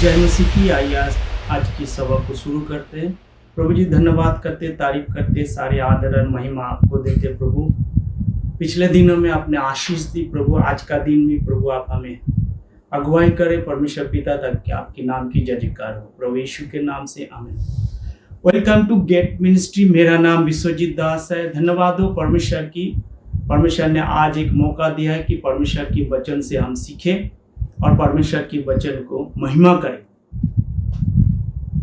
जय मसीह की। आइए आज की सभा को शुरू करते हैं। प्रभु जी धन्यवाद करते, तारीफ करते, सारे आदर और महिमा आपको देते प्रभु। पिछले दिनों में आपने आशीष दी प्रभु, आज का दिन भी प्रभु आप हमें अगुवाई करें परमेश्वर पिता तक कि आपके नाम की जय जयकार हो प्रभु यीशु के नाम से आमीन। Welcome to gate ministry. मेरा नाम विश्वजीत दास है। धन्यवाद हो परमेश्वर ने आज एक मौका दिया है कि परमेश्वर की वचन से हम सीखें और परमेश्वर की वचन को महिमा करें।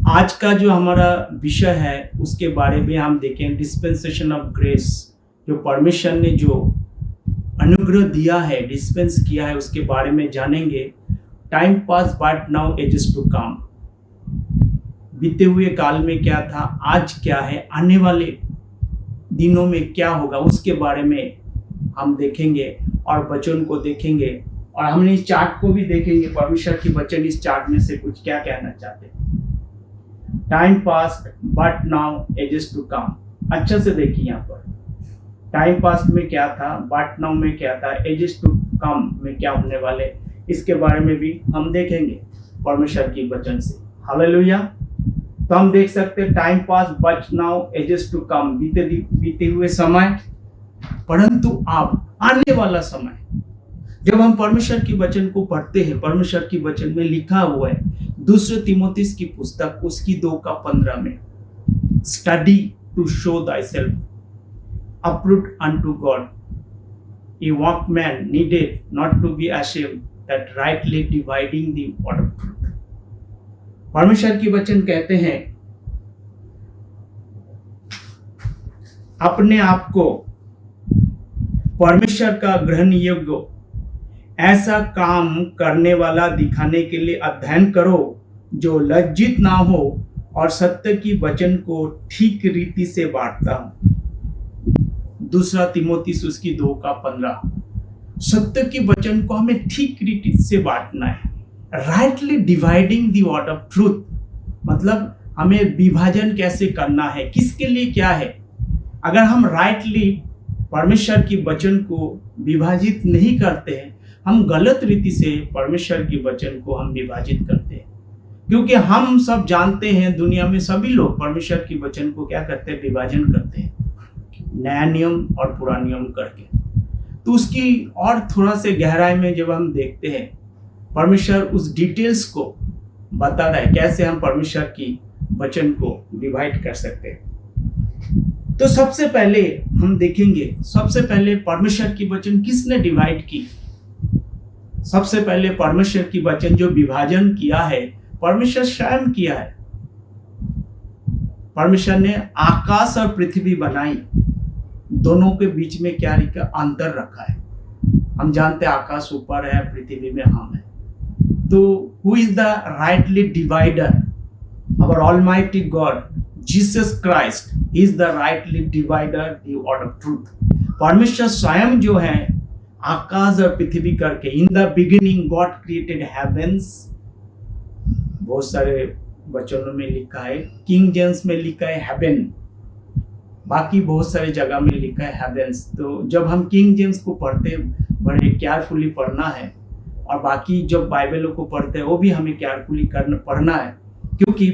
आज का जो हमारा विषय है उसके बारे में हम देखें, डिस्पेंसेशन ऑफ ग्रेस। जो परमेश्वर ने जो अनुग्रह दिया है, डिस्पेंस किया है, उसके बारे में जानेंगे। Time past but now ages to come. बीते हुए काल में क्या था, आज क्या है, आने वाले दिनों में क्या होगा, उसके बारे में हम देखेंगे और वचन को देखेंगे और हमने इस चार्ट को भी देखेंगे। परमेश्वर की वचन इस चार्ट में से कुछ क्या कहना चाहते हैं। Time past but now ages to come. अच्छा से देखिए यहाँ पर टाइम पास में क्या था, बट नाउ में क्या था, एजेस टू कम में क्या होने वाले, इसके बारे में भी हम देखेंगे परमेश्वर की वचन से। हालेलुया। तो हम देख सकते हैं time past but now ages to come, बीते हुए समय, परंतु अब आने वाला समय। जब हम परमेश्वर की वचन को पढ़ते हैं, परमेश्वर की वचन में लिखा हुआ है दूसरे तिमोथी की पुस्तक उसकी 2:15 में, study to show thyself approved unto God, a workman needed not to be ashamed, that rightly dividing the word of truth। परमेश्वर की वचन कहते हैं अपने आप को परमेश्वर का ग्रहण योग्य ऐसा काम करने वाला दिखाने के लिए अध्ययन करो जो लज्जित ना हो और सत्य की वचन को ठीक रीति से बांटता हो। दूसरा तिमोथी उसकी 2:15। सत्य की वचन को हमें ठीक रीति से बांटना है। Rightly dividing the word of truth, मतलब हमें विभाजन कैसे करना है, किसके लिए क्या है। अगर हम राइटली परमेश्वर की वचन को विभाजित नहीं करते हैं, हम गलत रीति से परमेश्वर की वचन को हम विभाजित करते हैं। क्योंकि हम सब जानते हैं, दुनिया में सभी लोग परमेश्वर की वचन को क्या करते हैं, विभाजन करते हैं, नया नियम और पुराना नियम करके। तो उसकी और थोड़ा से गहराई में जब हम देखते हैं, परमेश्वर उस डिटेल्स को बता रहा है कैसे हम परमेश्वर की वचन को डिवाइड कर सकते हैं। तो सबसे पहले हम देखेंगे, सबसे पहले परमेश्वर की वचन किसने डिवाइड की। सबसे पहले परमेश्वर की वचन जो विभाजन किया है, परमेश्वर स्वयं किया है। परमेश्वर ने आकाश और पृथ्वी बनाई, दोनों के बीच में क्या अंतर रखा है। हम जानते हैं आकाश ऊपर है, पृथ्वी में हम है। तो who is the rightly divider? Our almighty God Jesus Christ is the rightly divider the word of truth. परमेश्वर स्वयं जो है आकाश और पृथ्वी करके, in the beginning God created heavens. बहुत सारे वचनों में लिखा है, किंग जेम्स में लिखा है हेवन, बाकी बहुत सारे जगह में लिखा है हेवेंस। तो जब हम किंग जेम्स को पढ़ते हैं, बड़े केयरफुली पढ़ना है, और बाकी जब बाइबलों को पढ़ते हैं वो भी हमें केयरफुली पढ़ना है, क्योंकि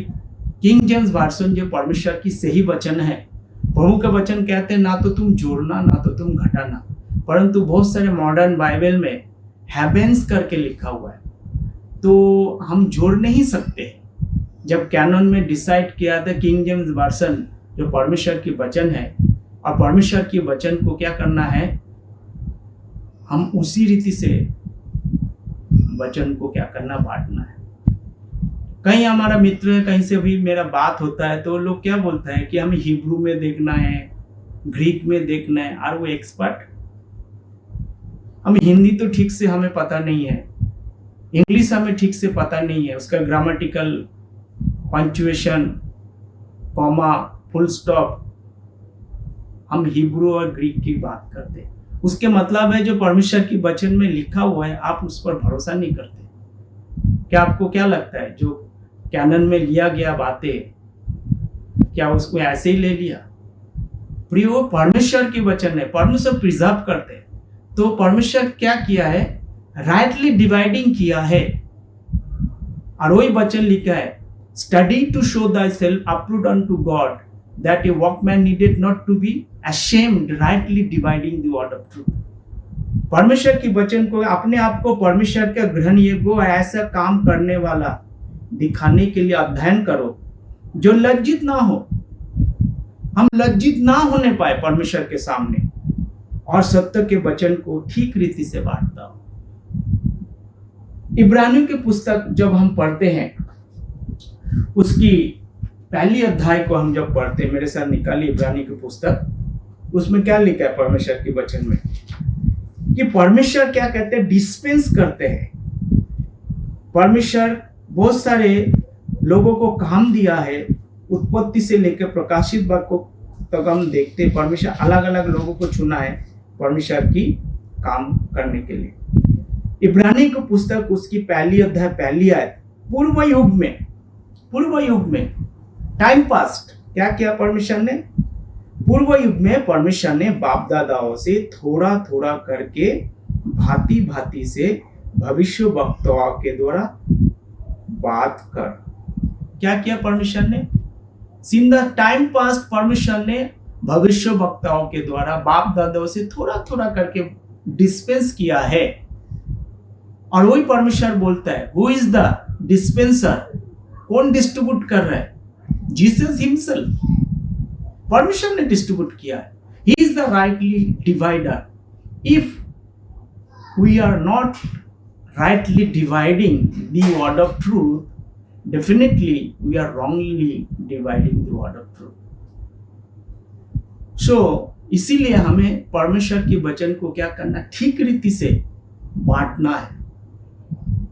किंग जेम्स वर्जन जो परमेश्वर की सही वचन है। प्रभु के वचन कहते हैं ना तो तुम जोड़ना ना तो तुम घटाना, परंतु बहुत सारे मॉडर्न बाइबल में हेवेंस करके लिखा हुआ है, तो हम जोड़ नहीं सकते। जब कैनन में डिसाइड किया था किंग जेम्स वर्जन जो परमेश्वर की वचन है, और परमेश्वर की वचन को क्या करना है, हम उसी रीति से वचन को क्या करना, बांटना है। कहीं हमारा मित्र है, कहीं से भी मेरा बात होता है, तो लोग क्या बोलते हैं कि हमें हिब्रू में देखना है, ग्रीक में देखना है, और वो एक्सपर्ट। हमें हिंदी तो ठीक से हमें पता नहीं है, इंग्लिश हमें ठीक से पता नहीं है, उसका grammatical, punctuation, comma, full stop, हम हिब्रू और ग्रीक की बात करते हैं। उसके मतलब है जो परमेश्वर की वचन में लिखा हुआ है, आप उस पर भरोसा नहीं करते। क्या आपको क्या लगता है जो कैनन में लिया गया बातें, क्या उसको ऐसे ही ले लिया? प्रिय, वो परमेश्वर की वचन है, परमेश्वर प्रिजर्व करते हैं। तो परमेश्वर क्या किया है, राइटली डिवाइडिंग किया है। और वही वचन लिखा है, study to show thyself approved unto God that a workman needed not to be ashamed rightly dividing the word of truth. परमेश्वर की वचन को, अपने आप को परमेश्वर का ग्रहण योग्य और ऐसा काम करने वाला दिखाने के लिए अध्ययन करो जो लज्जित ना हो। हम लज्जित ना होने पाए परमेश्वर के सामने, और सत्य के वचन को ठीक रीति से बांटता हो। इब्रानियों की पुस्तक जब हम पढ़ते हैं, उसकी पहली अध्याय को हम जब पढ़ते हैं, मेरे साथ निकालिए इब्रानियों की पुस्तक, उसमें क्या लिखा है परमेश्वर के वचन में, कि परमेश्वर क्या कहते हैं, डिस्पेंस करते हैं। परमेश्वर बहुत सारे लोगों को काम दिया है, उत्पत्ति से लेकर प्रकाशित वाक्य तक हम देखते हैं परमेश्वर अलग अलग लोगों को चुना है परमेश्वर की काम करने के लिए। इब्रानी की पुस्तक उसकी पहली अध्याय पहली आयत, पूर्व युग में टाइम पास्ट क्या किया परमेश्वर ने, पूर्व युग में परमेश्वर ने बाप दादाओं से थोड़ा थोड़ा करके भांति भांति से भविष्य वक्ताओं के द्वारा बात कर, क्या किया परमेश्वर ने, इन द टाइम पास्ट परमेश्वर ने भविष्य वक्ताओं के द्वारा बाप दादाओं से थोड़ा थोड़ा करके डिस्पेंस किया है। और वही परमेश्वर बोलता है, हु इज द डिस्पेंसर, कौन डिस्ट्रीब्यूट कर रहा है, जीसस हिमसेल्फ। परमेश्वर ने डिस्ट्रीब्यूट किया है, he is the rightly divider. If we are not rightly dividing the word of truth, definitely we are wrongly dividing the word of truth. So इसीलिए हमें परमेश्वर के वचन को क्या करना, ठीक रीति से बांटना है।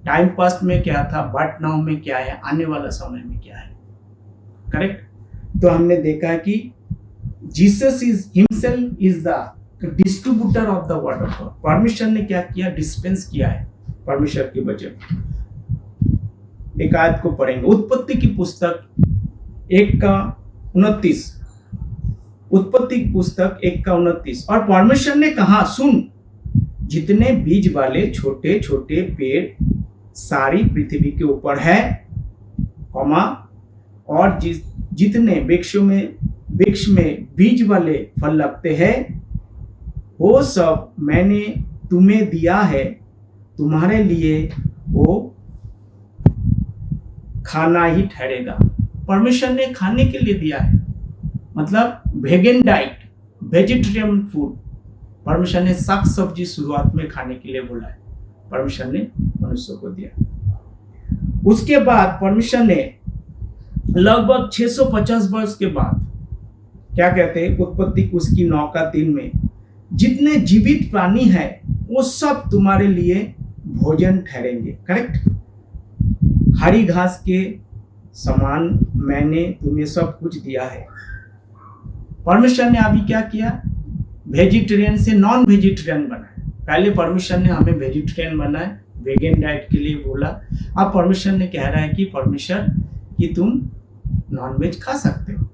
टाइम पास्ट में क्या था, बट नाउ में क्या है, आने वाला समय में क्या है, करेक्ट। तो हमने देखा है कि Jesus is himself is the distributor of the word of God. परमेश्वर ने क्या किया, डिस्पेंस किया है परमेश्वर के वचन। एक आयत को पढ़ेंगे, उत्पत्ति की पुस्तक 1:29, उत्पत्ति की पुस्तक 1:29। और परमेश्वर ने कहा, सुन, जितने बीज वाले छोटे छोटे पेड़ सारी पृथ्वी के ऊपर है, कौमा, और जितने वृक्ष में बीज वाले फल लगते हैं, वो सब मैंने तुम्हें दिया है, तुम्हारे लिए वो खाना ही ठहरेगा। परमेश्वर ने खाने के लिए दिया है, मतलब वेगन डाइट, वेजिटेरियन फूड। परमेश्वर ने साग सब्जी शुरुआत में खाने के लिए बोला है, परमेश्वर ने मनुष्य को दिया। उसके बाद परमेश्वर ने लगभग 650 वर्ष के बाद क्या कहते हैं, उत्पत्ति उसकी 9:3 में, जितने जीवित प्राणी है वो सब तुम्हारे लिए भोजन ठहरेंगे, करेक्ट। हरी घास के समान मैंने तुम्हें सब कुछ दिया है। परमेश्वर ने अभी क्या किया, वेजिटेरियन से नॉन वेजिटेरियन बनाया। पहले परमेश्वर ने हमें वेजिटेरियन बनाया, वेगन डाइट के लिए बोला। अब परमेश्वर ने कह रहा है कि परमेश्वर कि तुम नॉन वेज खा सकते हो,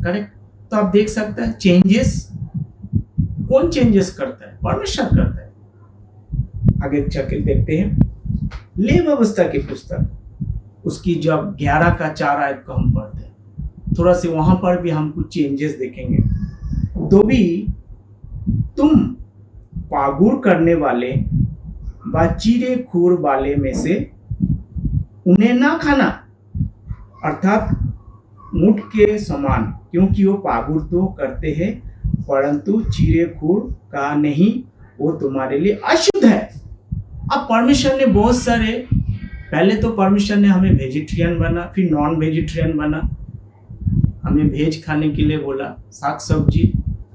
करेक्ट। तो आप देख सकते हैं चेंजेस, कौन चेंजेस करता है, परमेश्वर करता है। आगे चल देखते हैं, लेव अवस्था की पुस्तक उसकी जब 11:4 आयत को हम पढ़ते हैं, थोड़ा से वहां पर भी हम कुछ चेंजेस देखेंगे। तो भी तुम पागुर करने वाले व चीरे खूर वाले में से उन्हें ना खाना, अर्थात मुठ के समान, क्योंकि वो पागुर तो करते हैं परंतु चीरे खूर का नहीं, वो तुम्हारे लिए अशुद्ध है। अब परमेश्वर ने बहुत सारे, पहले तो परमेश्वर ने हमें वेजिटेरियन बना, फिर नॉन वेजिटेरियन बना, हमें वेज खाने के लिए बोला, साग सब्जी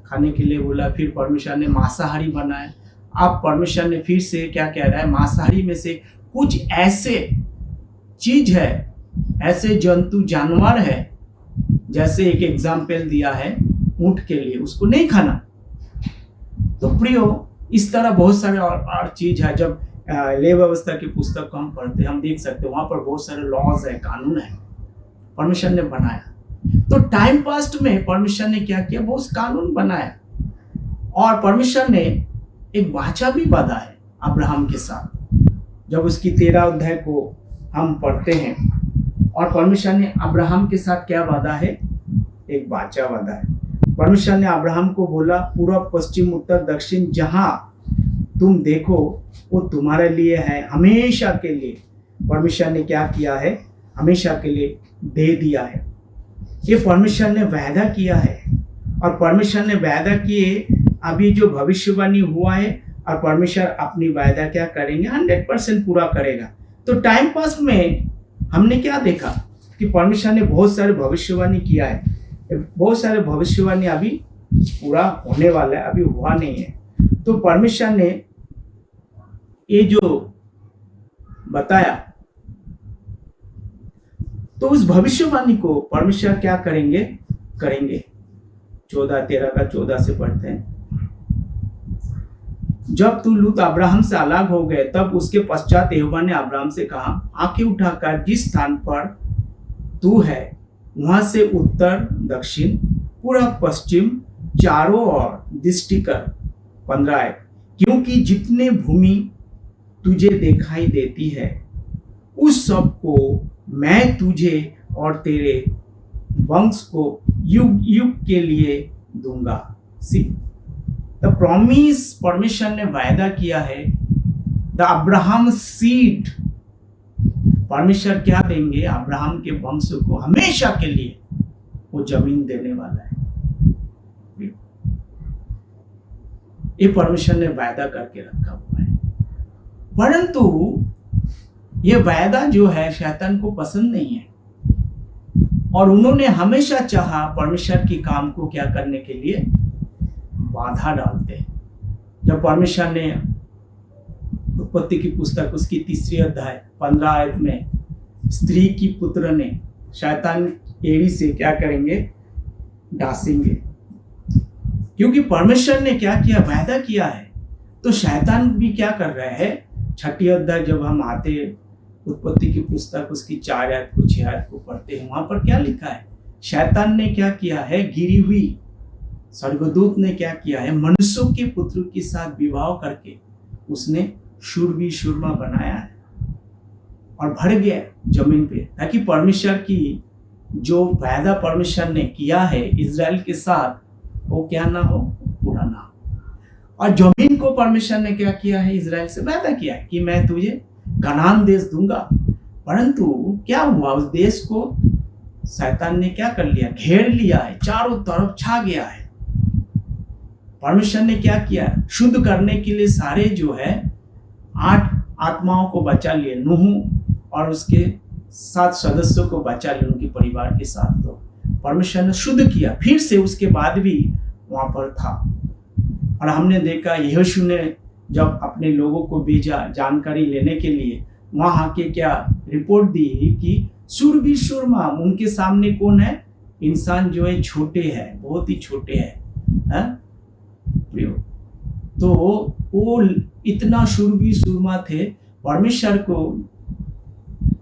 खाने के लिए बोला, फिर परमेश्वर ने मांसाहारी बनाया। अब परमेश्वर ने फिर से क्या कह रहा है, मांसाहारी में से कुछ ऐसे चीज है, ऐसे जंतु जानवर है, जैसे एक एग्जाम्पल दिया है ऊंट के लिए, उसको नहीं खाना। तो प्रियो, इस तरह बहुत सारे और चीज है। जब लेव अवस्था की पुस्तक को हम पढ़ते हैं, हम देख सकते हैं वहां पर बहुत सारे लॉज है, कानून है, परमेश्वर ने बनाया। तो टाइम पास्ट में परमेश्वर ने क्या किया, बहुत कानून बनाया। और परमेश्वर ने एक वाचा भी बांधा है अब्राहम के साथ। जब उसकी 13 अध्याय को हम पढ़ते हैं, और परमेश्वर ने अब्राहम के साथ क्या वादा है? एक वाचा वादा है। परमेश्वर ने अब्राहम को बोला, पूर्व पश्चिम उत्तर दक्षिण जहां तुम देखो वो तुम्हारे लिए है, हमेशा के लिए। परमेश्वर ने क्या किया है? हमेशा के लिए दे दिया है। ये परमेश्वर ने वादा किया है, और परमेश्वर ने वादा किए अभी जो भविष्यवाणी हुआ है, और परमेश्वर अपनी वादा क्या करेंगे? 100% पूरा करेगा। तो टाइम पास में हमने क्या देखा कि परमेश्वर ने बहुत सारे भविष्यवाणी किया है, बहुत सारे भविष्यवाणी अभी पूरा होने वाला है, अभी हुआ नहीं है। तो परमेश्वर ने ये जो बताया, तो उस भविष्यवाणी को परमेश्वर क्या करेंगे? 14:13 का 14 से पढ़ते हैं। जब तू लूत अब्राहम से अलग हो गए, तब उसके पश्चात यहोवा ने अब्राहम से कहा, आंखें उठाकर जिस स्थान पर तू है वहां से उत्तर दक्षिण पूरब पश्चिम चारों ओर दृष्टि कर। 15 है, क्योंकि जितने भूमि तुझे दिखाई देती है उस सब को मैं तुझे और तेरे वंश को युग युग के लिए दूंगा। सी द प्रॉमिस, परमेश्वर ने वायदा किया है, द अब्राहम सीड, परमेश्वर क्या देंगे? अब्राहम के वंश को हमेशा के लिए वो जमीन देने वाला है। ये परमेश्वर ने वायदा करके रखा हुआ है, परंतु ये वायदा जो है शैतान को पसंद नहीं है, और उन्होंने हमेशा चाहा परमेश्वर के काम को क्या करने के लिए? बाधा डालते हैं। जब परमेश्वर ने उत्पत्ति की पुस्तक उसकी 3 अध्याय 15 आयत में स्त्री की पुत्र ने शैतान एड़ी से क्या करेंगे? डासेंगे, क्योंकि परमेश्वर ने क्या किया? वायदा किया है। तो शैतान भी क्या कर रहा है? 6 अध्याय जब हम आते उत्पत्ति की पुस्तक उसकी 4 आयत को 6 आयत को पढ़ते हैं, वहां पर क्या लिखा है? शैतान ने क्या किया है? गिरी हुई स्वर्गदूत ने क्या किया है? मनुष्यों के पुत्र के साथ विवाह करके उसने शूरवीर शूरमा बनाया है और भर गया जमीन पे, ताकि परमेश्वर की जो वायदा परमेश्वर ने किया है इजराइल के साथ वो क्या ना हो? पूरा ना हो। और जमीन को परमेश्वर ने क्या किया है? इजराइल से वायदा किया है कि मैं तुझे कनान देश दूंगा, परंतु क्या हुआ? उस देश को शैतान ने क्या कर लिया? घेर लिया है, चारों तरफ छा गया है। परमेश्वर ने क्या किया? शुद्ध करने के लिए सारे जो है 8 आत्माओं को बचा लिए, नूह और उसके 7 सदस्यों को बचा लिए उनके परिवार के साथ। तो परमेश्वर ने शुद्ध किया, फिर से उसके बाद भी वहां पर था। और हमने देखा यहोशू ने जब अपने लोगों को भेजा जानकारी लेने के लिए, वहां आके क्या रिपोर्ट दी कि शूरवीर शूरमा उनके सामने कौन है? इंसान जो है छोटे हैं, बहुत ही छोटे हैं। तो वो इतना शूरवीर शूरमा थे, परमेश्वर को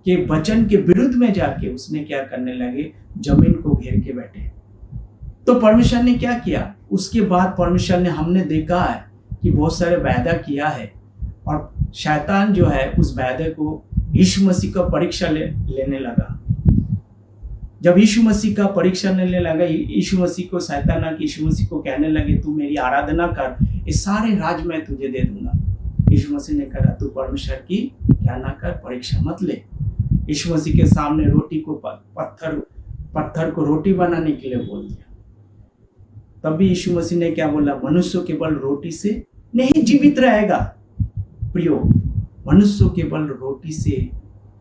के वचन के विरुद्ध में जाके उसने क्या करने लगे? जमीन को घेर के बैठे। तो परमेश्वर ने क्या किया? उसके बाद परमेश्वर ने, हमने देखा है कि बहुत सारे वायदा किया है, और शैतान जो है उस वायदे को यीशु मसीह का परीक्षा लेने लगा। जब यीशु मसीह का परीक्षा लेने लगा, यीशु मसीह को शैतान यीशु मसीह को कहने लगे तू मेरी आराधना कर, ये सारे राज मैं तुझे दे दूंगा। यीशु मसीह ने कहा तू परमेश्वर की क्या ना कर, परीक्षा मत ले। यीशु मसीह के सामने रोटी को पत्थर को रोटी बनाने के लिए बोल दिया। तभी यीशु मसीह ने क्या बोला? मनुष्य केवल रोटी से नहीं जीवित रहेगा। प्रियो, मनुष्य केवल रोटी से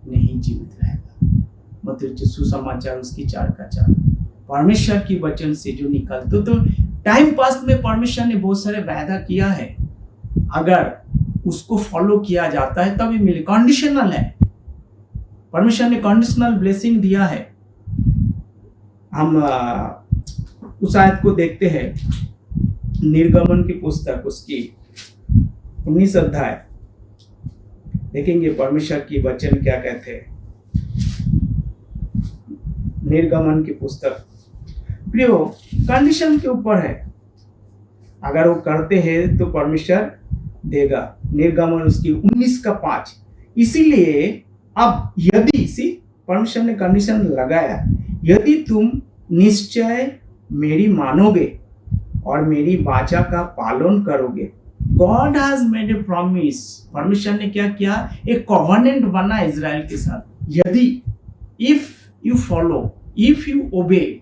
नहीं जीवित रहेगा। मत्ती सुसमाचार उसकी 4 का 4। परमेश्वर की वचन से जो निकलते, तो टाइम पास में परमेश्वर ने बहुत सारे वायदा किया है, अगर उसको फॉलो किया जाता है तभी मिले। कंडीशनल है, परमेश्वर ने कंडीशनल ब्लेसिंग दिया है। हम उस आयत को देखते हैं, निर्गमन की पुस्तक उसकी 19 अध्याय देखेंगे परमेश्वर की वचन क्या कहते हैं। निर्गमन की पुस्तक प्रियो कंडीशन के ऊपर है, अगर वो करते हैं तो परमेश्वर देगा। निर्गमन उसकी 19 का 5। इसीलिए अब यदि सी परमेश्वर ने कंडीशन लगाया, यदि तुम निश्चय मेरी मानोगे और मेरी वाचा का पालन करोगे। God has made a promise. परमेश्वर ने क्या किया, एक कॉवेनेंट बना इजराइल के साथ। यदि if you follow, if you obey,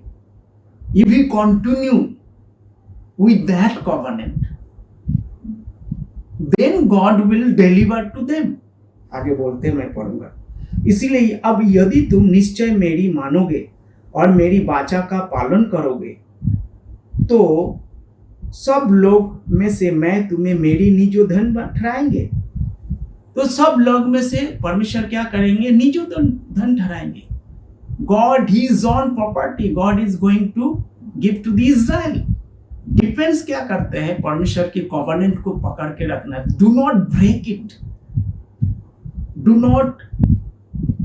if you continue with that covenant, then God will deliver to them. आगे बोलते मैं पढ़ूंगा। इसीलिए अब यदि तुम निश्चय मेरी मानोगे और मेरी वाचा का पालन करोगे तो सब लोग में से मैं तुम्हें मेरी निजो धन ठहराएंगे। तो सब लोग में से परमेश्वर क्या करेंगे, निजो धन ठहराएंगे। God is own property, god is going to give to the Israel. Defence क्या करते हैं, परमेश्वर के कॉवेनेंट को पकड़ के रखना। Do not break it, do not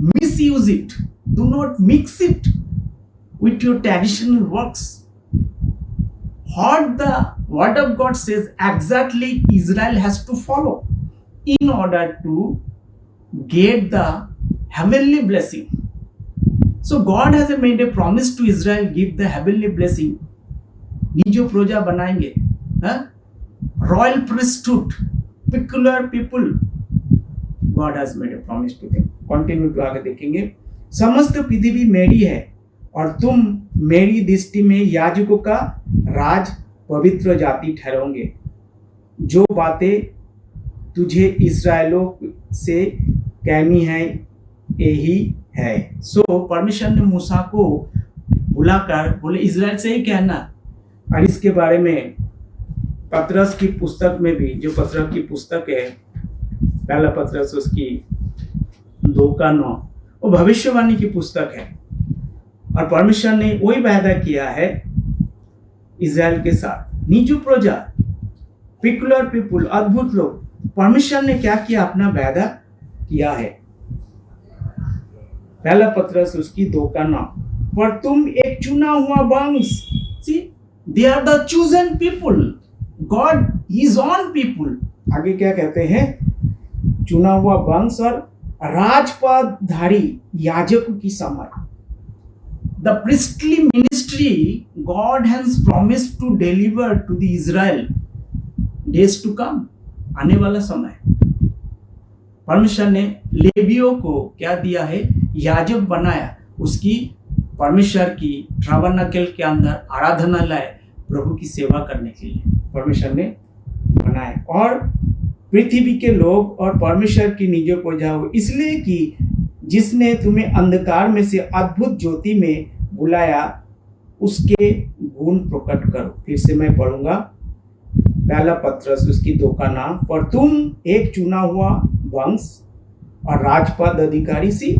misuse it, do not mix it with your traditional works. What the word of God says exactly Israel has to follow in order to get the heavenly blessing. So God has made a promise to Israel, give the heavenly blessing. निजो प्रजा बनाएंगे, royal priesthood, peculiar people. God has made a promise to them. Continue to आगे देखेंगे। समस्त पृथ्वी मेरी है और तुम मेरी दृष्टि में याजकों का राज, पवित्र जाति ठहरोगे। जो बातें तुझे इस्राएलों से कहनी है यही है। सो परमेश्वर ने मूसा को बुलाकर बोले इजराइल से ही कहना। और इसके बारे में पतरस की पुस्तक में भी, जो पतरस की पुस्तक है, पहला पतरस उसकी 2:9, वो भविष्यवाणी की पुस्तक है। और परमेश्वर ने वही वायदा किया है इजराइल के साथ। निजो प्रजा, पिकुलर पीपुल, अद्भुत लोग, परमेश्वर ने क्या किया, अपना वायदा किया है। पहला पतरस उसकी 2:9, पर तुम एक चुना हुआ वंश। See, they are the chosen people, god is own people. आगे क्या कहते हैं, चुना हुआ वंश और राजपदधारी याजकों की समाज। The priestly ministry God has promised to deliver to the Israel days to come. आने वाला समय परमेश्वर ने लेवियों को क्या दिया है, याजक बनाया। उसकी परमेश्वर की ट्राबरनाकल के अंदर आराधनालय, प्रभु की सेवा करने के लिए परमेश्वर ने बनाया। और पृथ्वी के लोग और परमेश्वर की निजो प्रजा हो, इसलिए कि जिसने तुम्हें अंधकार में से अद्भुत ज्योति में बुलाया, उसके गुण प्रकट करो। फिर से मैं पढ़ूंगा, पहला पतरस उसकी 2:9, पर तुम एक चुना हुआ वंश और राजपद अधिकारी। See,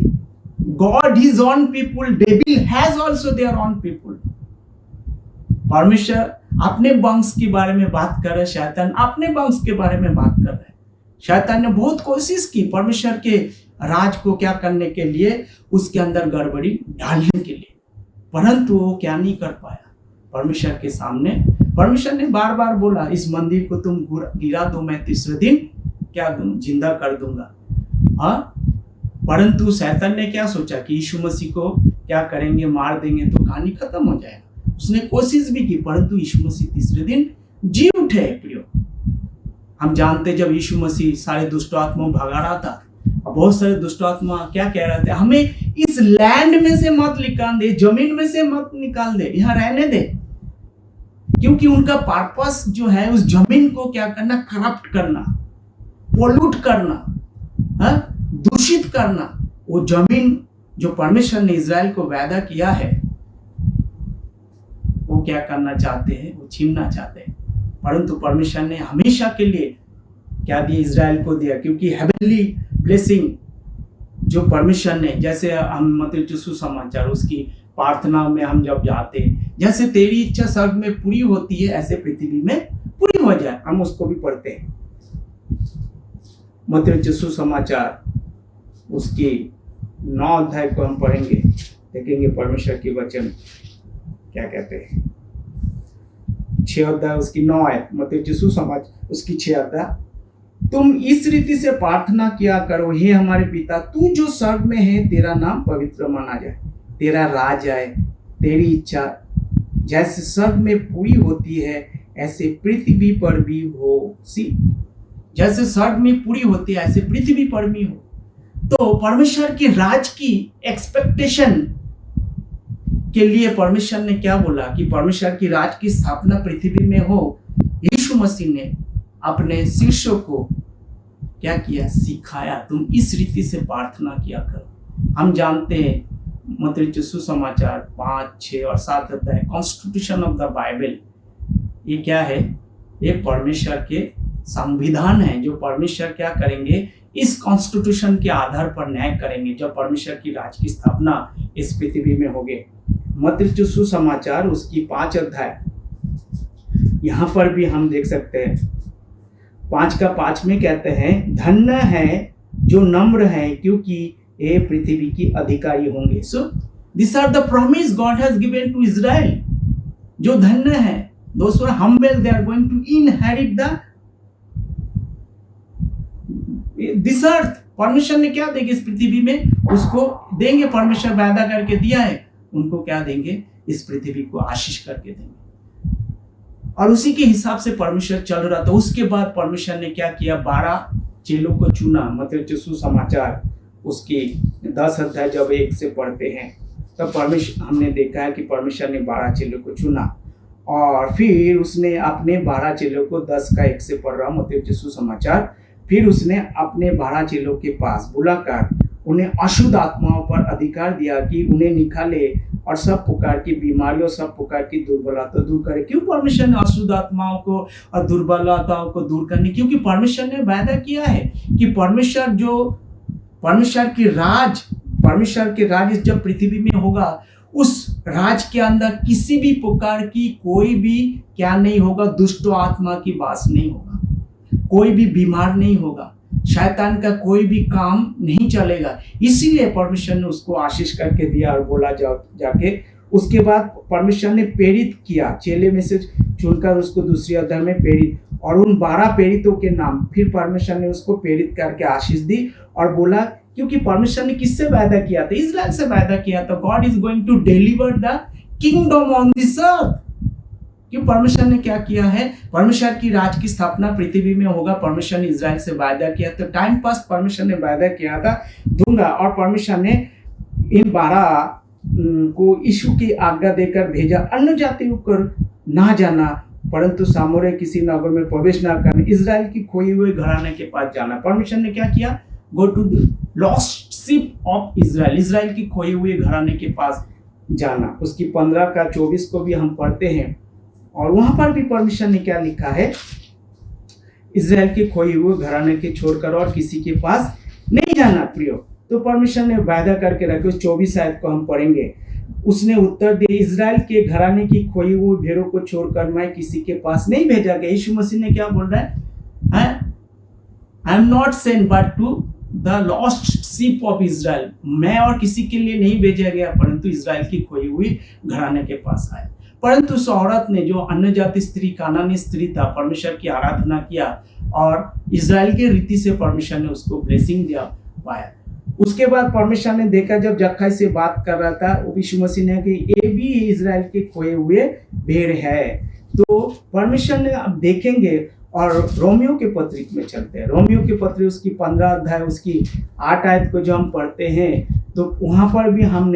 god is own people, devil has also there own people. परमेश्वर अपने वंश के बारे में बात कर रहे, शैतान अपने वंश के बारे में बात कर रहे। शैतान ने बहुत कोशिश की परमेश्वर के राज को क्या करने के लिए, उसके अंदर गड़बड़ी डालने के लिए, परंतु वो क्या नहीं कर पाया परमेश्वर के सामने। परमेश्वर ने बार बार बोला, इस मंदिर को तुम गिरा दो, मैं तीसरे दिन क्या जिंदा कर दूंगा। हाँ, परंतु शैतान ने क्या सोचा कि यीशु मसीह को क्या करेंगे, मार देंगे तो कहानी खत्म हो जाएगा। उसने कोशिश भी की, परंतु यीशु मसीह तीसरे दिन जी उठे। प्रियो, हम जानते जब यीशु मसीह सारे दुष्ट आत्माओं भगा रहा था, और बहुत सारे दुष्ट आत्मा क्या कह रहे थे, हमें इस लैंड में से मत निकाल दे, जमीन में से मत निकाल दे, यहाँ रहने दे। क्योंकि उनका पर्पस जो है उस जमीन को क्या करना, करप्ट करना, पोल्यूट करना, दूषित करना। वो जमीन जो परमेश्वर ने इजराइल को वादा किया है, वो क्या करना चाहते हैं, वो छीनना चाहते हैं। परंतु परमेश्वर ने हमेशा के लिए क्या दिया, इजराइल को दिया। क्योंकि हेवनली ब्लेसिंग जो परमेश्वर ने, जैसे हम मत्ती सुसमाचार उसकी प्रार्थना में हम जब जाते हैं, जैसे तेरी इच्छा स्वर्ग में पूरी होती है, ऐसे पृथ्वी में पूरी हो जाए, हम उसको भी पढ़ते हैं। मत्ती सुसमाचार उसकी 9 अध्याय को हम पढ़ेंगे, देखेंगे परमेश्वर की वचन क्या कहते हैं। 6 अध्याय उसकी 9 है, मत्ती सुसमाचार उसकी 6 अध्याय तुम इस रीति से प्रार्थना किया करो, हे हमारे पिता, तू जो स्वर्ग में है, तेरा नाम पवित्र माना जाए, तेरा राज आए, तेरी इच्छा जैसे स्वर्ग में पूरी होती है ऐसे पृथ्वी पर भी हो। सी, जैसे स्वर्ग में पूरी होती है ऐसे पृथ्वी पर भी हो। तो परमेश्वर की राज की एक्सपेक्टेशन के लिए परमेश्वर ने क्या बोला कि परमेश्वर की राज की स्थापना पृथ्वी में हो। यीशु मसीह ने अपने शिष्यों को क्या किया, सिखाया, तुम इस रीति से प्रार्थना किया करो। हम जानते हैं मत्ती सुसमाचार 5, 6 और 7 अध्याय, कॉन्स्टिट्यूशन ऑफ द बाइबल, ये क्या है, ये परमेश्वर के संविधान है जो परमेश्वर क्या करेंगे, इस कॉन्स्टिट्यूशन के आधार पर न्याय करेंगे जब परमेश्वर की राज की स्थापना इस पृथ्वी में होगी। मत्ती सुसमाचार उसकी 5 अध्याय, यहाँ पर भी हम देख सकते हैं 5:5 में कहते हैं, धन्य है जो नम्र है क्योंकि ये पृथ्वी की अधिकारी होंगे। So this are the promise God has given to Israel. जो धन्य है, those who are humble, they are going to inherit this earth. परमेश्वर ने क्या देंगे इस पृथ्वी में, उसको देंगे। परमेश्वर वादा करके दिया है, उनको क्या देंगे, इस पृथ्वी को आशीष करके देंगे। और उसी के हिसाब से परमेश्वर चल रहा था। उसके बाद परमेश्वर ने क्या किया, 12 चेलों को चुना। मत्ती सुसमाचार उसके 10 अध्याय जब 1 से पढ़ते हैं तब परमेश्वर, हमने देखा है कि परमेश्वर ने 12 चेलों को चुना और फिर उसने अपने 12 चेलों को 10 का 1 से पढ़ रहा मत्ती सुसमाचार, फिर उसने अपने 12 चेलों के पास बुलाकर उन्हें अशुद्ध आत्माओं पर अधिकार दिया कि उन्हें निकाले और सब प्रकार की बीमारियों, सब प्रकार की दुर्बलता दूर करे। क्यों परमेश्वर ने अशुद्ध आत्माओं को और दुर्बलताओं को दूर करने, क्योंकि परमेश्वर ने वादा किया है कि परमेश्वर के राज जब पृथ्वी में होगा, उस राज के अंदर किसी भी प्रकार की कोई भी क्या नहीं होगा, दुष्ट आत्मा की वास नहीं होगा, कोई भी बीमार नहीं होगा, शैतान का कोई भी काम नहीं चलेगा। इसीलिए परमेश्वर ने उसको आशीष करके दिया और बोला जाके। उसके बाद परमेश्वर ने प्रेरित किया, चेले में से चुनकर उसको दूसरी अध्याय में प्रेरित, और उन 12 प्रेरितों के नाम फिर परमेश्वर ने उसको प्रेरित करके आशीष दी और बोला, क्योंकि परमेश्वर ने किससे वादा किया था, इजराइल से वादा किया था, God is going to deliver the kingdom on this earth. क्यों परमेश्वर ने क्या किया है, परमेश्वर की राज की स्थापना पृथ्वी में होगा। परमेश्वर ने इजराइल से वादा किया, तो टाइम पास परमेश्वर ने वादा किया था दूंगा, और परमेश्वर ने इन 12 को यीशु की आज्ञा देकर भेजा, अन्य जातियों को ना जाना, परंतु सामोरे किसी नगर में प्रवेश ना करना, इजराइल की खोई हुए घराने के पास जाना। परमेश्वर ने क्या किया, go to the lost sheep of Israel, Israel की खोई हुए घराने के पास जाना। उसकी 15 का 24 को भी हम पढ़ते हैं और वहां पर भी परमेश्वर ने क्या लिखा है, इजराइल के खोए हुए घराने के छोड़कर और किसी के पास नहीं जाना प्रियो। तो परमेश्वर ने वादा करके रखे। उस 24 आयत को हम पढ़ेंगे। उसने उत्तर दिया, इजराइल के घराने की खोई हुई भेड़ों को छोड़कर मैं किसी के पास नहीं भेजा गया। यीशु मसीह ने क्या बोल रहा है, I am not sent but to the lost sheep of Israel. मैं और किसी के लिए नहीं भेजा गया, परंतु इजराइल की खोई हुई घराने के पास आया। परंतु उस औरत ने, जो अन्य जाति स्त्री, कानानी स्त्री था, परमेश्वर की आराधना किया और इजराइल के रीति से परमेश्वर ने उसको ब्लेसिंग दिया पाया। उसके बाद परमेश्वर ने देखा, जब जक्कई से बात कर रहा था यीशु मसीह ने, कि ये भी इजराइल के खोए हुए भेड़ है। तो परमेश्वर ने, अब देखेंगे और रोमियो के पत्री में चलते हैं। रोमियो के पत्री उसकी 15 अध्याय उसकी 8 आयत को जो हम पढ़ते हैं, तो वहाँ पर भी हम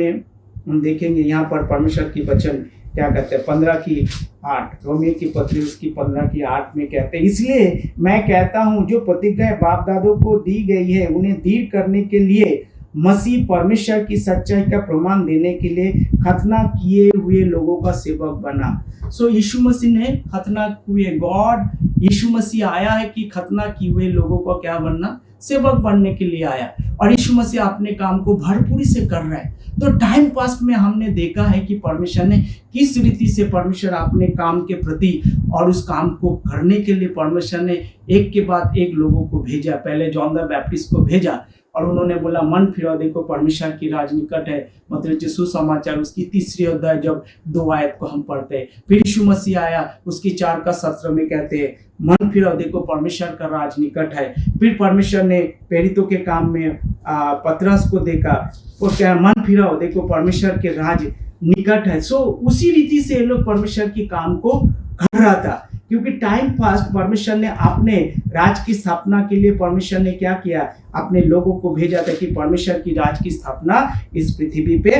देखेंगे, यहाँ पर परमेश्वर की वचन क्या कहते हैं, 15 की 8, रोमियो की पत्री उसकी 15 की 8 में कहते हैं, इसलिए मैं कहता हूँ जो प्रतिज्ञा बाप दादों को दी गई है उन्हें दृढ़ करने के लिए मसीह परमेश्वर की सच्चाई का प्रमाण देने के लिए खतना किए हुए लोगों का सेवक बना। सो यीशु मसीह ने खतना हुए, गॉड यीशु मसीह आया है कि खतना किए हुए लोगों को क्या बनना, सेवक बनने के लिए आया। और यीशु मसीह अपने काम को भरपूरी से कर रहा है। तो टाइम पास में हमने देखा है कि परमेश्वर ने किस रीति से परमेश्वर अपने काम के प्रति और उस काम को करने के लिए परमेश्वर ने एक के बाद एक लोगों को भेजा। पहले जॉन द बैप्टिस्ट को भेजा, और उन्होंने बोला मन फिराओ, देखो परमेश्वर की राज निकट है। मतलब जो सुसमाचार उसकी 3री अध्याय जब 2 आयत को हम पढ़ते हैं। फिर यीशु मसीह आया, उसकी 4 का 17 में कहते हैं मन फिराओ, देखो परमेश्वर का राज निकट है। फिर परमेश्वर ने प्रेरितों के काम में पतरस को देखा, वो क्या मन फिराओ, देखो परमेश्वर के राज निकट है। सो उसी रीति से ये लोग परमेश्वर की काम को कर रहा था, क्योंकि टाइम फास्ट परमेश्वर ने अपने राज की स्थापना के लिए परमेश्वर ने क्या किया, अपने लोगों को भेजा था कि परमेश्वर की राज की स्थापना इस पृथ्वी पे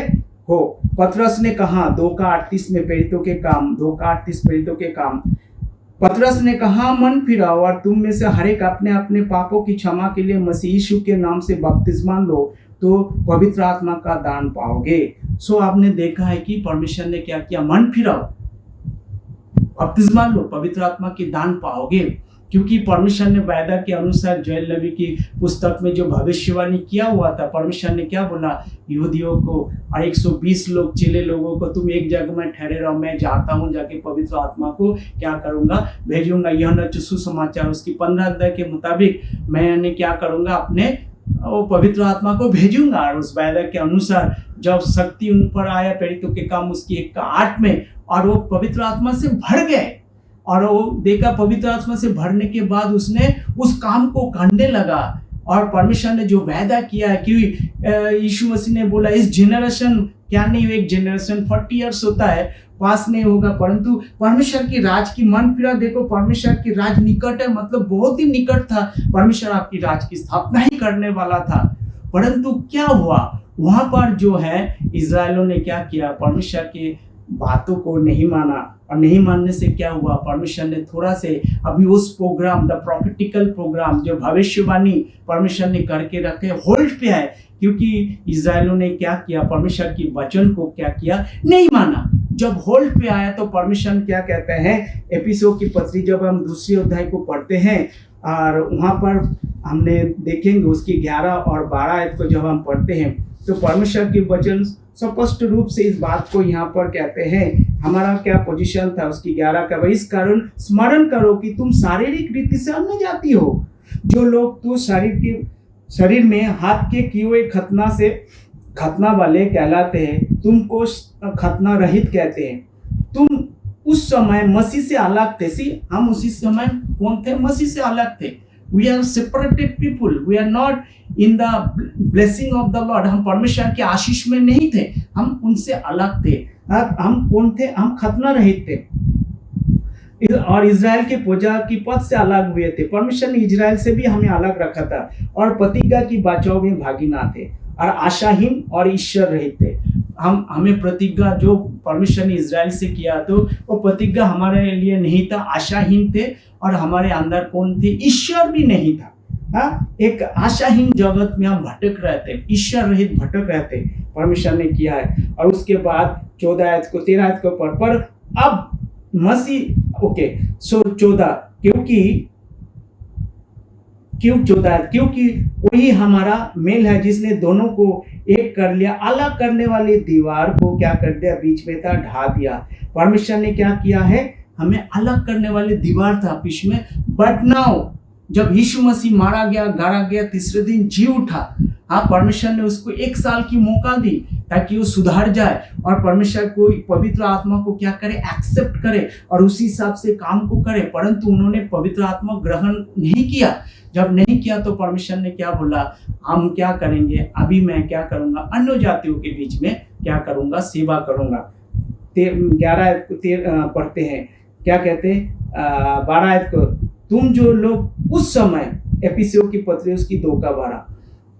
हो। पतरस ने कहा 2:38 में प्रेरितों के काम 2:38 प्रेरितों के काम, पतरस ने कहा मन फिराओ और तुम में से हर एक अपने अपने पापों की क्षमा के लिए मसीह यीशु के नाम से बपतिस्मा लो तो पवित्र आत्मा का दान पाओगे। सो आपने देखा है कि परमेश्वर ने क्या किया, मन फिराओ, बपतिस्मा लो, पवित्र आत्मा की दान पाओगे। क्योंकि परमेश्वर ने वायदा के अनुसार जोएल नबी की पुस्तक में जो भविष्यवाणी किया हुआ था, परमेश्वर ने क्या बोला यहूदियों को और 120 लोग चेले लोगों को, तुम एक जगह में ठहरे रहो, मैं जाता हूँ, जाके पवित्र आत्मा को क्या करूंगा, भेजूंगा। यह सुसमाचार उसकी 15 अध्याय के मुताबिक मैंने क्या करूंगा, अपने वो पवित्र आत्मा को भेजूंगा। और उस वायदा के अनुसार जब शक्ति उन पर आया, प्रेरितों के काम उसकी 1:8 में, और वो पवित्र आत्मा से भर गए और वो देखा पवित्र आत्मा से भरने के बाद उसने उस काम को करने लगा। और परमेश्वर ने जो वायदा किया है कि यीशु मसीह ने बोला इस जनरेशन क्या नहीं, एक जनरेशन 40 ईयर्स होता है, पास नहीं होगा, परंतु परमेश्वर की राज की मन फिरा, देखो परमेश्वर की राज निकट है, मतलब बहुत ही निकट था। परमेश्वर आपकी राज की स्थापना ही करने वाला था। परंतु क्या हुआ, वहां पर जो है इजरायलों ने क्या किया, परमेश्वर के बातों को नहीं माना। और नहीं मानने से क्या हुआ, परमेश्वर ने थोड़ा से अभी उस प्रोग्राम, द प्रॉफिटिकल प्रोग्राम, जो भविष्यवाणी परमेश्वर ने करके रखे, होल्ड पे है। क्योंकि इजरायलों ने क्या किया, परमेश्वर की वचन को क्या किया, नहीं माना। जब होल्ड पे आया तो परमेश्वर क्या कहते हैं, एफिसियों की पत्री जब हम 2 अध्याय को पढ़ते हैं और वहाँ पर हमने देखेंगे उसकी 11 और 12 आयत को जब हम पढ़ते हैं तो परमेश्वर की वचन स्पष्ट रूप से इस बात को यहाँ पर कहते हैं, हमारा क्या पोजीशन था उसकी 11 का, इस कारण स्मरण करो कि तुम शारीरिक रीति से अन्य जाति हो, जो लोग तो शरीर में हाथ के किए हुए खतना वाले कहलाते हैं, तुमको खतना रहित कहते हैं। तुम उस समय मसीह से अलग थे। हम उसी समय कौन थे, मसीह से अलग थे। We are separated people. We are not in the blessing of the Lord. हम परमेश्वर के आशीष में नहीं थे, हम उनसे अलग थे। हम कौन थे, हम खतना रहित थे और इजराइल के पूजा की पद से अलग हुए थे। परमेश्वर ने इजराइल से भी हमें अलग रखा था और प्रतिज्ञा की बाचाओं में भागी ना थे और आशाहीन और ईश्वर रहित थे। हमें प्रतिज्ञा जो परमेश्वर ने इजराइल से किया तो वो प्रतिज्ञा हमारे लिए नहीं था, आशाहीन थे और हमारे अंदर कौन थे, ईश्वर भी नहीं था। एक आशाहीन जगत में हम भटक रहे थे, ईश्वर रहित भटक रहे थे, परमेश्वर ने किया है। और उसके बाद 14 आयत को 13 आयत को पढ़, पर अब मसीह 14 क्योंकि वही हमारा मेल है जिसने दोनों को एक कर लिया, अलग करने वाली दीवार को क्या कर दिया, बीच में था ढा दिया। परमेश्वर ने क्या किया है, हमें अलग करने वाली दीवार था बीच में, बट नाउ जब यीशु मसीह मारा गया, गाड़ा गया, तीसरे दिन जी उठा, परमेश्वर ने उसको 1 साल की मौका दी ताकि वो सुधार जाए और परमेश्वर को पवित्र आत्मा को क्या करे, एक्सेप्ट करे और उसी हिसाब से काम को करे। परंतु उन्होंने पवित्र आत्मा ग्रहण नहीं किया। जब नहीं किया तो परमेश्वर ने क्या बोला, हम क्या करेंगे, अभी मैं क्या करूंगा, अन्य जातियों के बीच में क्या करूंगा, सेवा करूंगा। 11 पढ़ते हैं, क्या कहते हैं 12 आयत को, तुम जो लोग उस समय, एफिसियों की पत्री उसकी 2 का 12,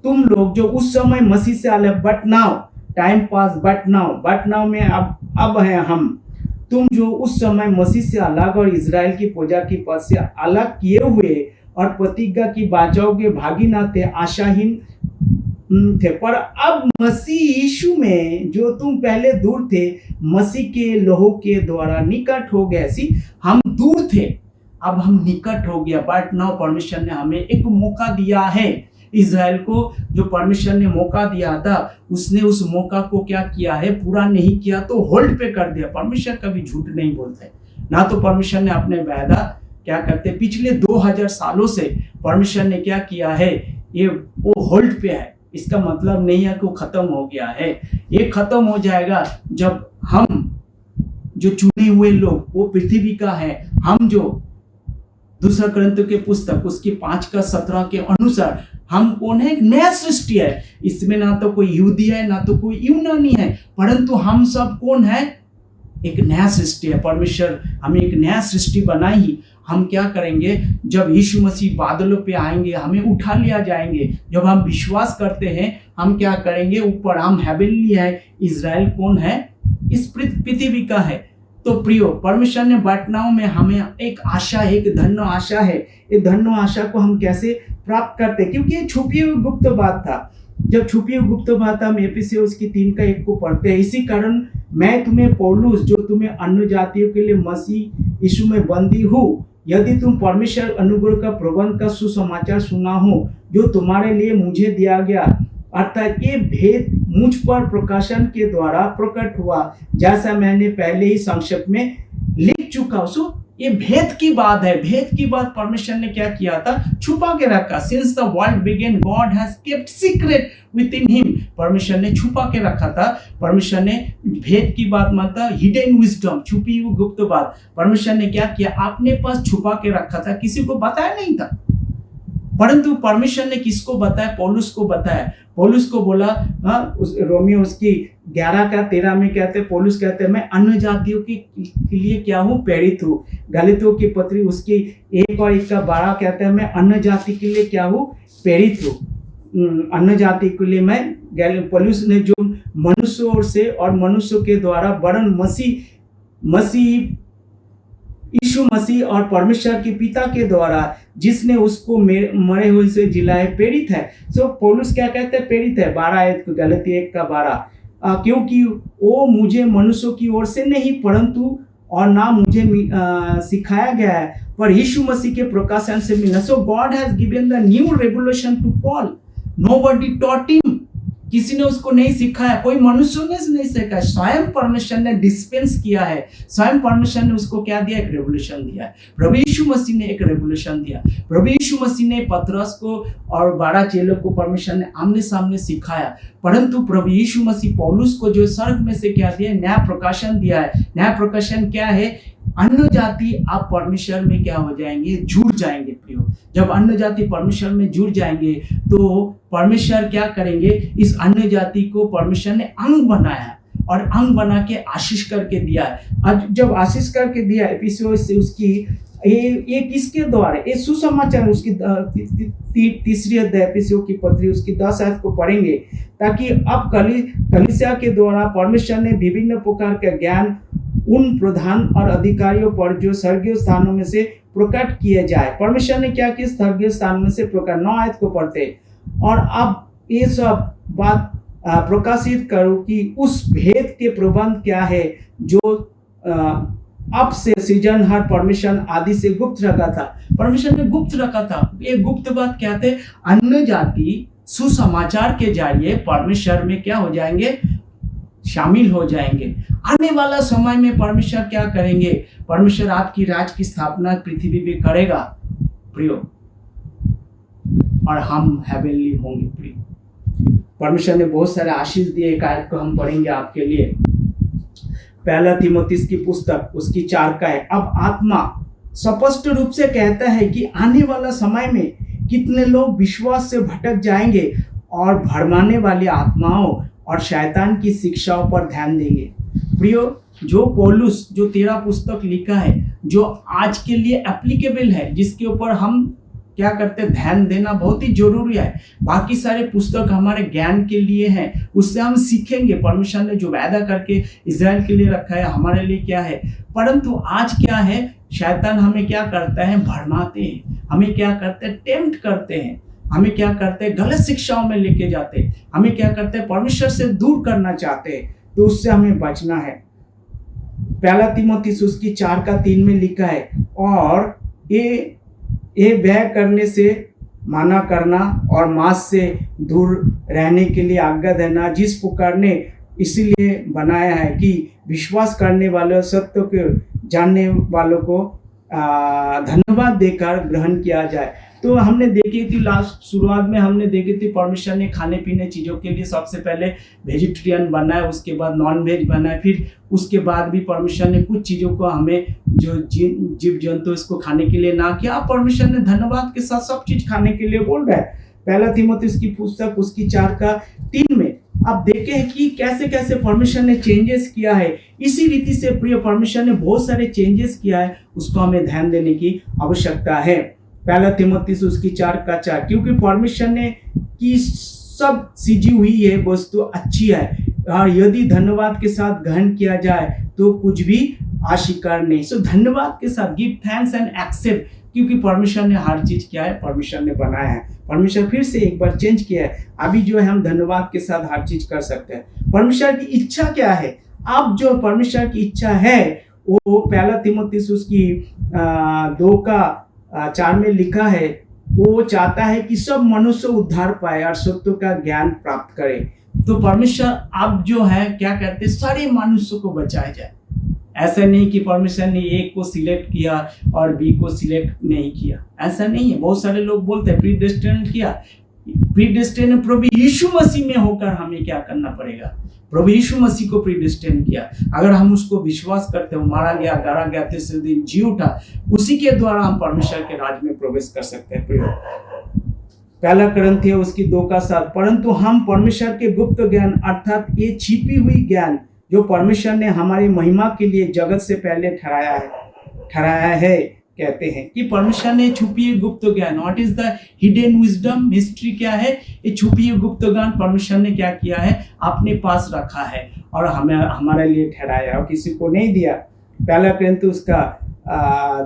तुम लोग जो उस समय मसीह से अलग, but now time past, but now में अब है हम, तुम जो उस समय मसीह से अलग और इजराइल की पूजा की पद से अलग किए हुए और प्रतिज्ञा की बाचाओं के भागी ना थे, आशाहीन थे, पर अब मसीह यीशु में जो तुम पहले दूर थे, मसीह के लहू के द्वारा निकट हो गए। हम दूर थे, अब हम निकट हो गया। बट नाउ परमेश्वर ने हमें एक मौका दिया है। इजराइल को जो परमेश्वर ने मौका दिया था, उसने उस मौका को क्या किया है, पूरा नहीं किया तो होल्ड पे कर दिया। परमेश्वर कभी झूठ नहीं बोलते ना, तो परमेश्वर ने अपने वायदा क्या करते, पिछले 2000 सालों से परमेश्वर ने क्या किया है ये वो होल्ड पे है। इसका मतलब नहीं है कि वो खत्म हो गया है। ये खत्म हो जाएगा जब हम जो चुने हुए लोग वो पृथ्वी का है, हम जो दूसरा कोरिन्थियों के पुस्तक उसकी 5:17 के अनुसार हम कौन है? एक नया सृष्टि है। इसमें ना तो कोई यहूदी है ना तो कोई यूनानी है, परंतु हम सब कौन है? एक नया सृष्टि है। परमेश्वर हमें एक नया सृष्टि बनाई। हम क्या करेंगे? जब यीशु मसीह बादलों पे आएंगे, हमें उठा लिया जाएंगे। जब हम विश्वास करते हैं, हम क्या करेंगे? ऊपर हम हेवनली है। इज़राइल कौन है? इस पृथ्वी का है। तो प्रियो, परमेश्वर ने घटनाओं में हमें एक आशा, एक धन्य आशा है। ये धन्य आशा को हम कैसे प्राप्त करते? क्योंकि ये छुपी हुई गुप्त बात था। जब छुपी हुई गुप्त बात हम एफिसियों उसकी 3:1 को पढ़ते हैं, इसी कारण मैं तुम्हें पौलुस, जो तुम्हें अन्य जातियों के लिए मसीह यीशु में बंदी हूँ, यदि तुम परमेश्वर अनुग्रह का प्रबंध का सुसमाचार सुना हो जो तुम्हारे लिए मुझे दिया गया, अर्थात ये भेद मुझ पर प्रकाशन के द्वारा प्रकट हुआ, जैसा मैंने पहले ही संक्षेप में लिख चुका हूं। सो ये भेद की बात है। भेद की बात परमेश्वर ने क्या किया था? छुपा के रखा। Since the world began God has kept secret within him. परमेश्वर ने छुपा के रखा था। परमेश्वर ने भेद की बात मतलब हिडन विजडम, छुपी हुई गुप्त बात। परमेश्वर ने क्या किया? अपने पास छुपा के रखा था, किसी को बताया नहीं था। परंतु परमेश्वर ने किसको बताया? पौलुस को बताया। पौलुस को बोला, रोमियो उसकी 11:13 में कहते हैं, पौलुस कहते हैं मैं अन्य जातियों के लिए क्या हूँ? प्रेरित हूँ। गलातियों की पत्री उसकी 1:12 कहते हैं मैं अन्य जाति के लिए क्या हूँ? प्रेरित हूँ। अन्य जाति के लिए मैं, पौलुस ने जो मनुष्यों से और मनुष्यों के द्वारा वरन मसीह यीशु मसीह और परमेश्वर के पिता के द्वारा जिसने उसको मरे हुए से जिलाए, प्रेरित है। सो पौलुस क्या कहते हैं? प्रेरित है। 12 गलातियों 1:12, क्योंकि वो मुझे मनुष्यों की ओर से नहीं परंतु और ना मुझे सिखाया गया है, पर यीशु मसीह के प्रकाशन से मिला। So god has given the new revelation to Paul, nobody taught him. किसी ने उसको नहीं सिखाया, कोई मनुष्य ने नहीं सिखाया, स्वयं परमेश्वर ने डिस्पेंस किया है। स्वयं परमेश्वर ने उसको क्या दिया? एक रेवोल्यूशन दिया है। प्रभु यीशु मसीह ने एक रेवोल्यूशन दिया। प्रभु यीशु मसीह ने पतरस को और 12 चेलों को परमेश्वर ने आमने सामने सिखाया, परंतु प्रभु यीशु मसीह पौलुस को जो स्वर्ग में से क्या दिया? नया प्रकाशन दिया है। नया प्रकाशन क्या है? अन्य जाति आप परमेश्वर में क्या हो जाएंगे? जुड़ जाएंगे। प्रियो, जब अन्य जाति परमेश्वर में जुड़ जाएंगे तो परमेश्वर क्या करेंगे? इस अन्य जाति को परमेश्वर ने अंग बनाया और अंग बना के आशीष करके दिया है। आज जब आशीष करके दिया एफिसियों से उसकी ये किसके द्वारा? ये सुसमाचार उसकी 3 अध्याय एफिसियों की पत्री उसकी 10 आयत को पढ़ेंगे, ताकि अब कलीसिया के द्वारा परमेश्वर ने विभिन्न प्रकार का ज्ञान उन प्रधान और अधिकारियों पर जो स्वर्गीय स्थानों में से प्रकट किए जाए। परमेश्वर ने क्या किया? स्वर्गीय स्थान में से प्रकट। 9 आयत को पढ़ते और अब ये सब बात प्रकाशित करो कि उस भेद के प्रबंध क्या है जो अब से सृजनहार परमेश्वर आदि से गुप्त रखा था। परमेश्वर ने गुप्त रखा था। ये गुप्त बात क्या थे? अन्य जाति सुसमाचार के जरिए परमेश्वर में क्या हो जाएंगे? शामिल हो जाएंगे। आने वाला समय में परमेश्वर क्या करेंगे? परमेश्वर आपकी राज की स्थापना पृथ्वी पे करेगा प्रियो, और हम हेवनली होंगे प्रियो। परमेश्वर ने बहुत सारे आशीष दिए। एक आयत को हम पढ़ेंगे आपके लिए, 1 तीमुथियुस की पुस्तक उसकी 4 का है। अब आत्मा स्पष्ट रूप से कहता है कि आने वाला समय में कितने लोग विश्वास से भटक जाएंगे और भरमाने वाली आत्माओं और शैतान की शिक्षाओं पर ध्यान देंगे। प्रियो, जो पौलुस जो 13 पुस्तक लिखा है, जो आज के लिए एप्लीकेबल है, जिसके ऊपर हम क्या करते हैं? ध्यान देना बहुत ही जरूरी है। बाकी सारे पुस्तक हमारे ज्ञान के लिए हैं, उससे हम सीखेंगे। परमेश्वर ने जो वायदा करके इज़राइल के लिए रखा है हमारे लिए क्या है। परंतु आज क्या है? शैतान हमें क्या करता है? भरमाते हैं। हमें क्या करते हैं? टेम्प्ट करते हैं। हमें क्या करते हैं? गलत शिक्षाओं में लेके जाते हैं। हमें क्या करते हैं? परमेश्वर से दूर करना चाहते हैं। तो उससे हमें बचना है। 1 तीमुथियुस उसकी 4:3 में लिखा है, और ये व्यय करने से माना करना और मांस से दूर रहने के लिए आज्ञा देना, जिस प्रकार ने इसलिए बनाया है कि विश्वास करने वाले सत्य को जानने वालों को धन्यवाद देकर ग्रहण किया जाए। तो हमने देखी थी लास्ट शुरुआत में हमने देखी थी परमेश्वर ने खाने पीने चीज़ों के लिए सबसे पहले वेजिटेरियन बनाया, उसके बाद नॉन वेज बनाया, फिर उसके बाद भी परमेश्वर ने कुछ चीज़ों को हमें जो जीव जंतु इसको खाने के लिए ना किया। परमेश्वर ने धन्यवाद के साथ सब चीज़ खाने के लिए बोल रहा है। पहला तीमुथियुस की पुस्तक उसकी 4:3 में आप देखें कि कैसे कैसे परमेश्वर ने चेंजेस किया है। इसी रीति से प्रिय परमेश्वर ने बहुत सारे चेंजेस किया है, उसको हमें ध्यान देने की आवश्यकता है। पहला तीमुथियुस उसकी 4:4, क्योंकि परमेश्वर ने की सब सीजी हुई है वस्तु अच्छी है और यदि धन्यवाद के साथ ग्रहण किया जाए तो कुछ भी अस्वीकार नहीं। सो धन्यवाद के साथ गिव थैंक्स एंड एक्सेप्ट, क्योंकि परमेश्वर ने हर चीज किया है, परमेश्वर ने बनाया है, परमेश्वर फिर से एक बार चेंज किया है। अभी जो है हम धन्यवाद के साथ हर चीज कर सकते हैं। परमेश्वर की इच्छा क्या है? अब जो परमेश्वर की इच्छा है वो पहला तीमुथियुस उसकी 2:4 में लिखा है, वो चाहता है कि सब मनुष्य उद्धार पाए और सत्य का ज्ञान प्राप्त करे। तो परमेश्वर अब जो है क्या कहते हैं, सारे मनुष्यों को बचाया जाए। ऐसा नहीं कि परमेश्वर ने एक को सिलेक्ट किया और बी को सिलेक्ट नहीं किया, ऐसा नहीं है। बहुत सारे लोग बोलते हैं प्रीडेस्टिनेट किया, प्रीडेस्टिनेट प्रभु यीशु मसीह में होकर हमें क्या करना पड़ेगा, प्रभु यीशु मसीह को प्रीडेस्टिनेट किया। अगर हम उसको विश्वास करते हो, मारा गया, गाड़ा गया, तीसरे दिन जी उठा, उसी के द्वारा हम परमेश्वर के राज में प्रवेश कर सकते हैं। प्रिय पहला कुरिन्थियों उसकी 2:7, परंतु हम परमेश्वर के गुप्त ज्ञान अर्थात ये छिपी हुई ज्ञान जो परमेश्वर ने हमारी महिमा के लिए जगत से पहले ठहराया है कहते हैं कि परमेश्वर ने छुपी हुई गुप्त ज्ञान, what is the hidden wisdom, mystery क्या है, ये छुपी हुई गुप्त ज्ञान परमेश्वर ने क्या किया है, अपने पास रखा है और हमें हमारे लिए ठहराया और किसी को नहीं दिया। पहला कुरिन्थियों उसका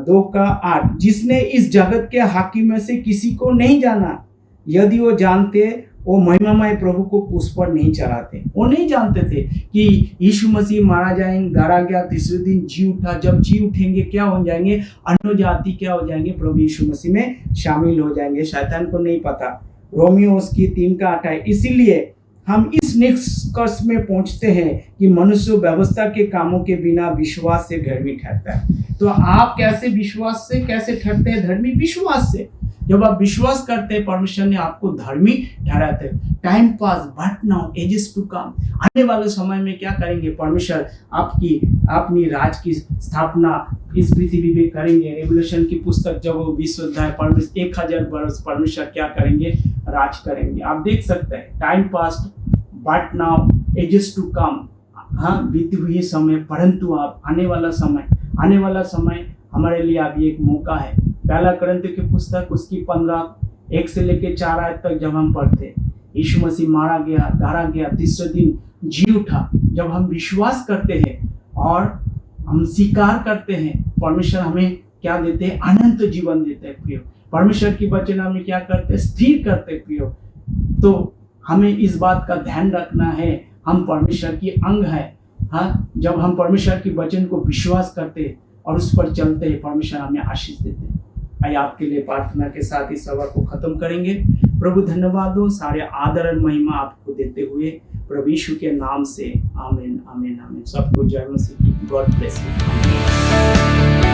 2:8, जिसने इस जगत के हाकिम में से किसी को नहीं जाना, यदि वो जानते वो महिमामय प्रभु को उस पर नहीं चढ़ाते। वो नहीं जानते थे कि यीशु मसीह मारा जाएंगे, गाड़ा गया, तीसरे दिन जी उठा। जब जी उठेंगे क्या हो जाएंगे, अन्य जाति क्या हो जाएंगे, प्रभु यीशु मसीह में शामिल हो जाएंगे। शैतान को नहीं पता। रोमियो उसकी 3:8 है। इसीलिए हम इस निष्कर्ष में पहुंचते हैं कि मनुष्य व्यवस्था के कामों के बिना विश्वास से धर्मी ठहरता है। तो आप कैसे विश्वास से कैसे ठहरते हैं धर्मी? विश्वास से। जब आप विश्वास करते हैं परमेश्वर ने आपको धर्मी ठहराते हैं। Time past but now ages to come, आने वाले समय में क्या करेंगे, परमेश्वर आपकी अपनी राज की स्थापना इस पृथ्वी में करेंगे। रेवल्यूशन की पुस्तक जब वो 20 अध्याय, परमेश्वर 1000 वर्ष परमेश्वर क्या करेंगे, राज करेंगे। आप देख सकते हैं time past but now ages to come, हाँ बीती हुई समय परंतु आप आने वाला समय हमारे लिए अभी एक मौका है। पहला कुरिन्थियों की पुस्तक उसकी 15:1 से लेकर 4 आयत तक जब हम पढ़ते, यीशु मसीह मारा गया, गाड़ा गया, तीसरे दिन जी उठा। जब हम विश्वास करते हैं और हम स्वीकार करते हैं, परमेश्वर हमें क्या देते हैं, अनंत जीवन देते हैं। प्रियो परमेश्वर की वचन हमें क्या करते हैं, स्थिर करते हैं। प्रियो तो हमें इस बात का ध्यान रखना है, हम परमेश्वर की अंग है। हाँ, जब हम परमेश्वर की वचन को विश्वास करते हैं और उस पर चलते हैं, परमेश्वर हमें आशीष देते हैं। आइए आपके लिए प्रार्थना के साथ इस सभा को खत्म करेंगे। प्रभु धन्यवाद हो, सारे आदर और महिमा आपको देते हुए प्रभु यीशु के नाम से आमीन आमीन आमीन। सबको जय मसीह की। God bless you.